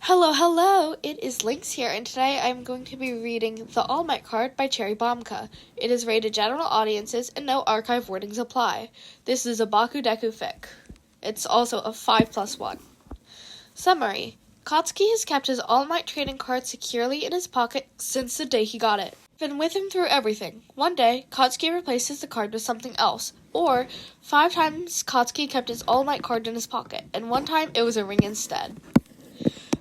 Hello, it is Lynx here, and today I'm going to be reading The All Might card by Cherry Bombka. It is rated general audiences, and no archive wordings apply. This is a Bakudeku fic. It's also a 5+1. Summary. Katsuki has kept his All Might trading card securely in his pocket since the day he got it. Been with him through everything. One day, Katsuki replaces the card with something else. Or, 5 times Katsuki kept his All Might card in his pocket, and one time it was a ring instead.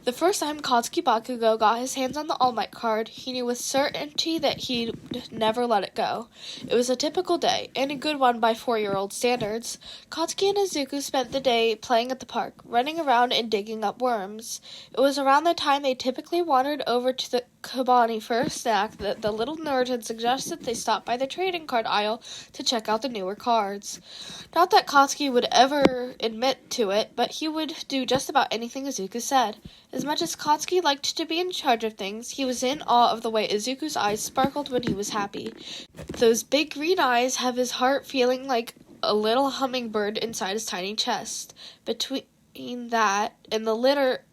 The first time Katsuki Bakugo got his hands on the All Might card, he knew with certainty that he'd never let it go. It was a typical day, and a good one by 4-year-old standards. Katsuki and Izuku spent the day playing at the park, running around and digging up worms. It was around the time they typically wandered over to the Kabani for a snack that the little nerd had suggested they stop by the trading card aisle to check out the newer cards. Not that Katsuki would ever admit to it, but he would do just about anything Izuku said. As much as Katsuki liked to be in charge of things, he was in awe of the way Izuku's eyes sparkled when he was happy. Those big green eyes have his heart feeling like a little hummingbird inside his tiny chest. Between that and the litter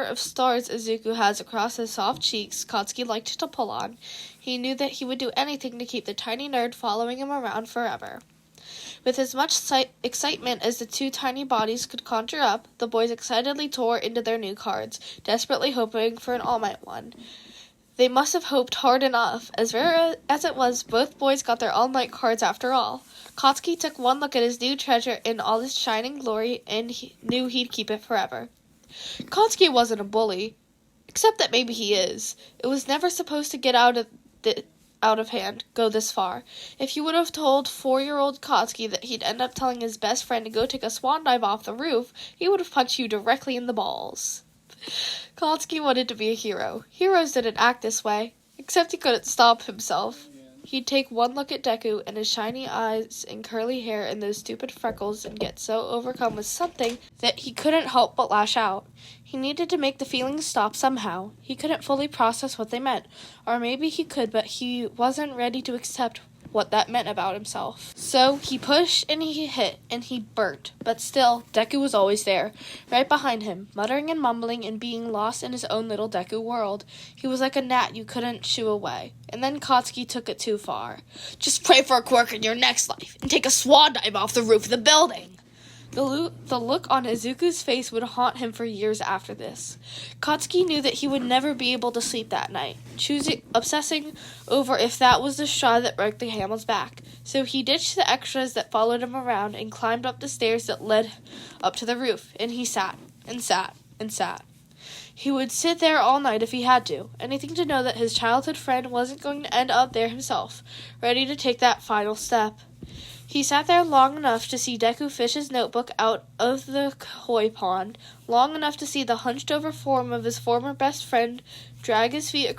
of stars Izuku has across his soft cheeks Katsuki liked to pull on, he knew that he would do anything to keep the tiny nerd following him around forever. With as much excitement as the two tiny bodies could conjure up, the boys excitedly tore into their new cards, desperately hoping for an All Might one. They must have hoped hard enough. As rare as it was, both boys got their All Might cards after all. Katsuki took one look at his new treasure in all its shining glory and he knew he'd keep it forever. Katsuki wasn't a bully, except that maybe he is. It was never supposed to get out of hand, go this far. If you would have told 4-year-old Katsuki that he'd end up telling his best friend to go take a swan dive off the roof, he would have punched you directly in the balls. Katsuki wanted to be a hero. Heroes didn't act this way, except he couldn't stop himself. He'd take one look at Deku and his shiny eyes and curly hair and those stupid freckles and get so overcome with something that he couldn't help but lash out. He needed to make the feelings stop somehow. He couldn't fully process what they meant, or maybe he could, but he wasn't ready to accept what that meant about himself. So he pushed and he hit and he burnt, but still, Deku was always there, right behind him, muttering and mumbling and being lost in his own little Deku world. He was like a gnat you couldn't shoo away. And then Katsuki took it too far. Just pray for a quirk in your next life and take a swan dive off the roof of the building. The look on Izuku's face would haunt him for years after this. Katsuki knew that he would never be able to sleep that night, obsessing over if that was the straw that broke the camel's back. So he ditched the extras that followed him around and climbed up the stairs that led up to the roof, and he sat, and sat, and sat. He would sit there all night if he had to, anything to know that his childhood friend wasn't going to end up there himself, ready to take that final step. He sat there long enough to see Deku fish his notebook out of the koi pond, long enough to see the hunched-over form of his former best friend drag his feet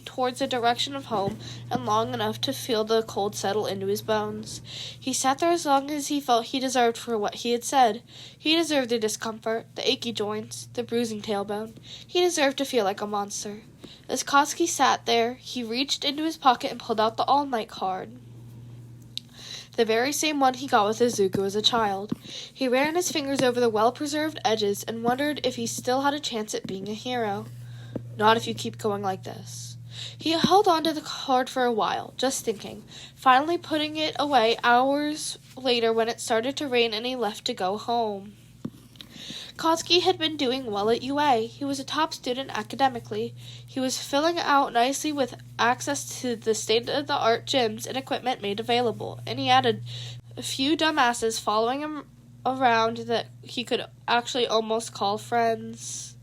towards the direction of home, and long enough to feel the cold settle into his bones. He sat there as long as he felt he deserved for what he had said. He deserved the discomfort, the achy joints, the bruising tailbone. He deserved to feel like a monster. As Katsuki sat there, he reached into his pocket and pulled out the All Might card. The very same one he got with Izuku as a child. He ran his fingers over the well-preserved edges and wondered if he still had a chance at being a hero. Not if you keep going like this. He held on to the card for a while, just thinking, finally putting it away hours later when it started to rain and he left to go home. Katsuki had been doing well at UA. He was a top student academically. He was filling out nicely with access to the state-of-the-art gyms and equipment made available, and he had a few dumbasses following him around that he could actually almost call friends.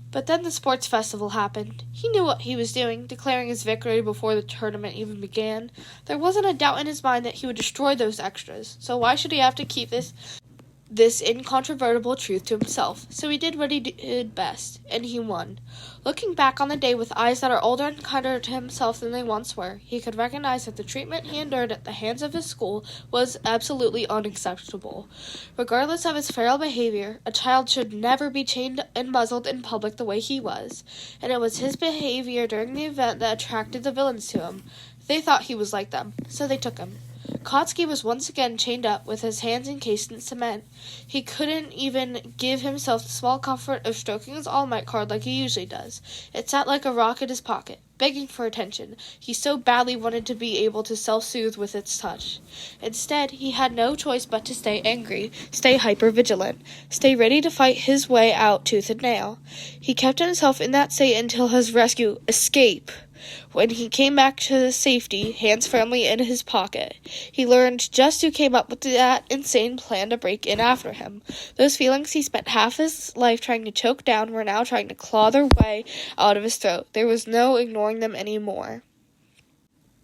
But then the sports festival happened. He knew what he was doing, declaring his victory before the tournament even began. There wasn't a doubt in his mind that he would destroy those extras, so why should he have to keep this incontrovertible truth to himself? So he did what he did best, and he won. Looking back on the day with eyes that are older and kinder to himself than they once were, he could recognize that the treatment he endured at the hands of his school was absolutely unacceptable. Regardless of his feral behavior, a child should never be chained and muzzled in public the way he was, and it was his behavior during the event that attracted the villains to him. They thought he was like them, so they took him. Kotsky was once again chained up with his hands encased in cement. He couldn't even give himself the small comfort of stroking his All Might card like he usually does. It sat like a rock in his pocket, begging for attention. He so badly wanted to be able to self-soothe with its touch. Instead, he had no choice but to stay angry, stay hyper-vigilant, stay ready to fight his way out tooth and nail. He kept himself in that state until his rescue, escape. When he came back to safety, hands firmly in his pocket, he learned just who came up with that insane plan to break in after him. Those feelings he spent half his life trying to choke down were now trying to claw their way out of his throat. There was no ignoring them anymore.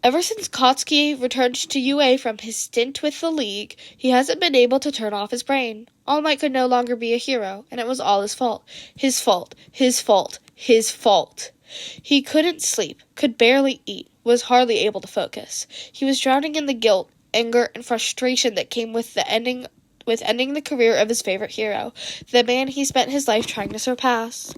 Ever since Kotsky returned to UA from his stint with the League, he hasn't been able to turn off his brain. All Might could no longer be a hero, and it was all his fault. His fault. His fault. His fault. He couldn't sleep, could barely eat, was hardly able to focus. He was drowning in the guilt, anger, and frustration that came with ending the career of his favorite hero, the man he spent his life trying to surpass.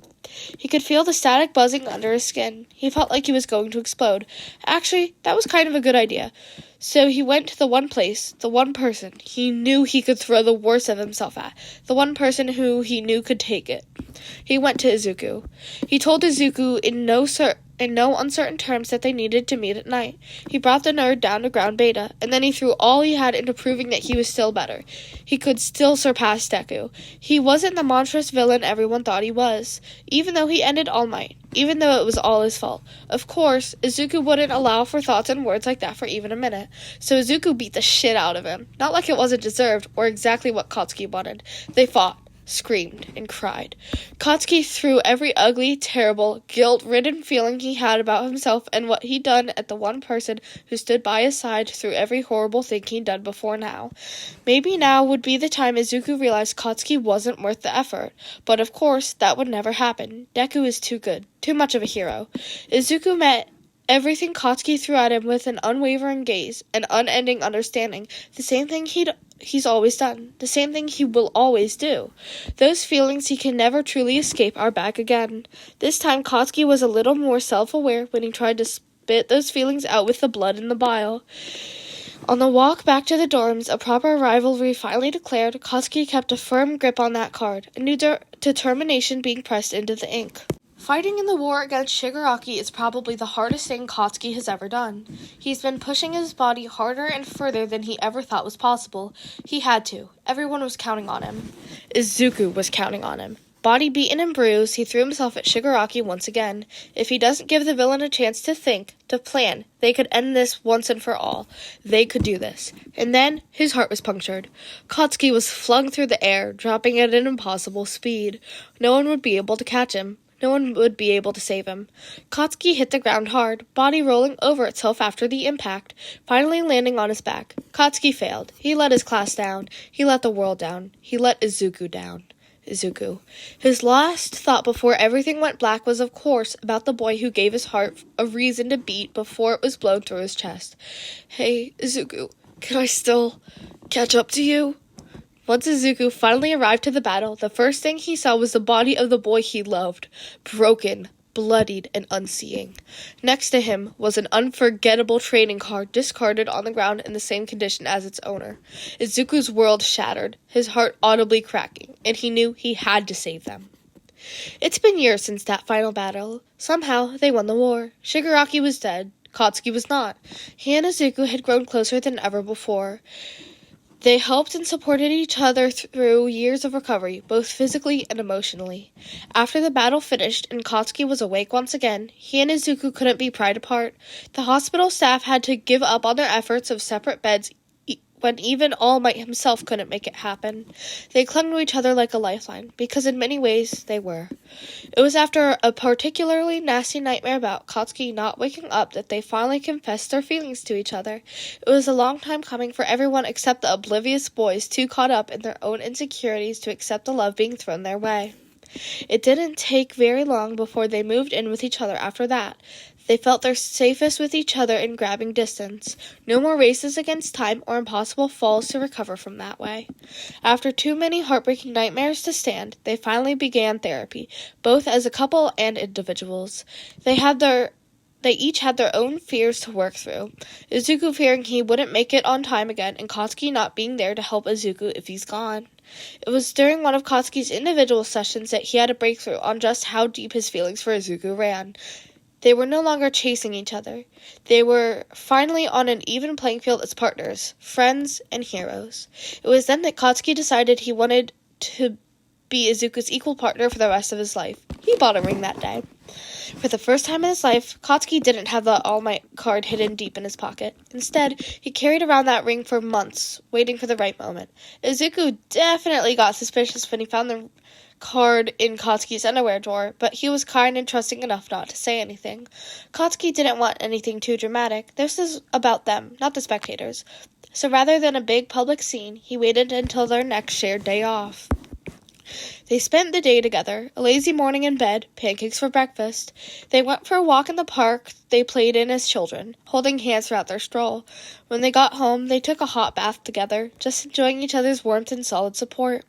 He could feel the static buzzing under his skin. He felt like he was going to explode. Actually, that was kind of a good idea. So he went to the one place, the one person he knew he could throw the worst of himself at, the one person who he knew could take it. He went to Izuku. He told Izuku in no uncertain terms that they needed to meet at night. He brought the nerd down to ground beta, and then he threw all he had into proving that he was still better. He could still surpass Deku. He wasn't the monstrous villain everyone thought he was, even though he ended All Might, even though it was all his fault. Of course, Izuku wouldn't allow for thoughts and words like that for even a minute, so Izuku beat the shit out of him. Not like it wasn't deserved, or exactly what Kotsky wanted. They fought, screamed, and cried. Kotsky threw every ugly, terrible, guilt-ridden feeling he had about himself and what he'd done at the one person who stood by his side through every horrible thing he'd done before now. Maybe now would be the time Izuku realized Kotsky wasn't worth the effort, but of course, that would never happen. Deku is too good, too much of a hero. Izuku met everything Kotsky threw at him with an unwavering gaze, an unending understanding, the same thing he's always done, the same thing he will always do. Those feelings he can never truly escape are back again. This time Kotsky was a little more self-aware when he tried to spit those feelings out with the blood and the bile. On the walk back to the dorms, a proper rivalry finally declared, Kotsky kept a firm grip on that card, a new determination being pressed into the ink. Fighting in the war against Shigaraki is probably the hardest thing Kotsky has ever done. He's been pushing his body harder and further than he ever thought was possible. He had to. Everyone was counting on him. Izuku was counting on him. Body beaten and bruised, he threw himself at Shigaraki once again. If he doesn't give the villain a chance to think, to plan, they could end this once and for all. They could do this. And then, his heart was punctured. Kotsky was flung through the air, dropping at an impossible speed. No one would be able to catch him. No one would be able to save him. Kotsky hit the ground hard, body rolling over itself after the impact, finally landing on his back. Kotsky failed. He let his class down. He let the world down. He let Izuku down. Izuku. His last thought before everything went black was, of course, about the boy who gave his heart a reason to beat before it was blown through his chest. Hey, Izuku, can I still catch up to you? Once Izuku finally arrived to the battle, the first thing he saw was the body of the boy he loved, broken, bloodied, and unseeing. Next to him was an unforgettable trading card discarded on the ground in the same condition as its owner. Izuku's world shattered, his heart audibly cracking, and he knew he had to save them. It's been years since that final battle. Somehow, they won the war. Shigaraki was dead. Kotsky was not. He and Izuku had grown closer than ever before. They helped and supported each other through years of recovery, both physically and emotionally. After the battle finished and Kotsky was awake once again, he and Izuku couldn't be pried apart. The hospital staff had to give up on their efforts of separate beds when even All Might himself couldn't make it happen. They clung to each other like a lifeline, because in many ways they were. It was after a particularly nasty nightmare about Kotsky not waking up that they finally confessed their feelings to each other. It was a long time coming for everyone except the oblivious boys, too caught up in their own insecurities to accept the love being thrown their way. It didn't take very long before they moved in with each other after that. They felt their safest with each other in grabbing distance. No more races against time or impossible falls to recover from that way. After too many heartbreaking nightmares to stand, they finally began therapy, both as a couple and individuals. They had their They each had their own fears to work through. Izuku fearing he wouldn't make it on time again, and Katsuki not being there to help Izuku if he's gone. It was during one of Katsuki's individual sessions that he had a breakthrough on just how deep his feelings for Izuku ran. They were no longer chasing each other. They were finally on an even playing field as partners, friends, and heroes. It was then that Katsuki decided he wanted to be Izuku's equal partner for the rest of his life. He bought a ring that day. For the first time in his life, Katsuki didn't have the All Might card hidden deep in his pocket. Instead, he carried around that ring for months, waiting for the right moment. Izuku definitely got suspicious when he found the card in Katsuki's underwear drawer, but he was kind and trusting enough not to say anything. Katsuki didn't want anything too dramatic. This is about them, not the spectators. So rather than a big public scene, he waited until their next shared day off. They spent the day together, a lazy morning in bed, pancakes for breakfast. They went for a walk in the park they played in as children, holding hands throughout their stroll. When they got home, they took a hot bath together, just enjoying each other's warmth and solid support.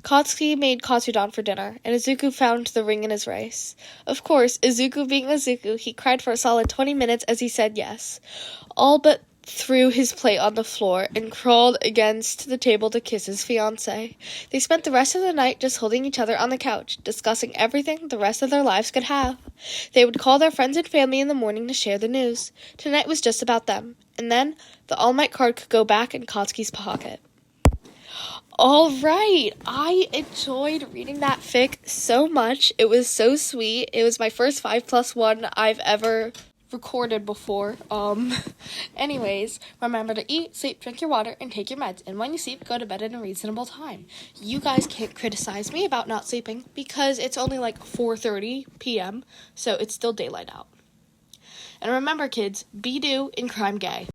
Katsuki made katsudon for dinner, and Izuku found the ring in his rice. Of course, Izuku being Izuku, he cried for a solid 20 minutes as he said yes. All but threw his plate on the floor and crawled against the table to kiss his fiancée. They spent the rest of the night just holding each other on the couch, discussing everything the rest of their lives could have. They would call their friends and family in the morning to share the news. Tonight was just about them, and then the All Might card could go back in Katsuki's pocket. All right, I enjoyed reading that fic so much. It was so sweet. It was my first 5+1 I've ever recorded before. Anyways, remember to eat, sleep, drink your water, and take your meds. And when you sleep, go to bed at a reasonable time. You guys can't criticize me about not sleeping because it's only like 4:30 p.m., so it's still daylight out. And remember, kids, be do and crime gay.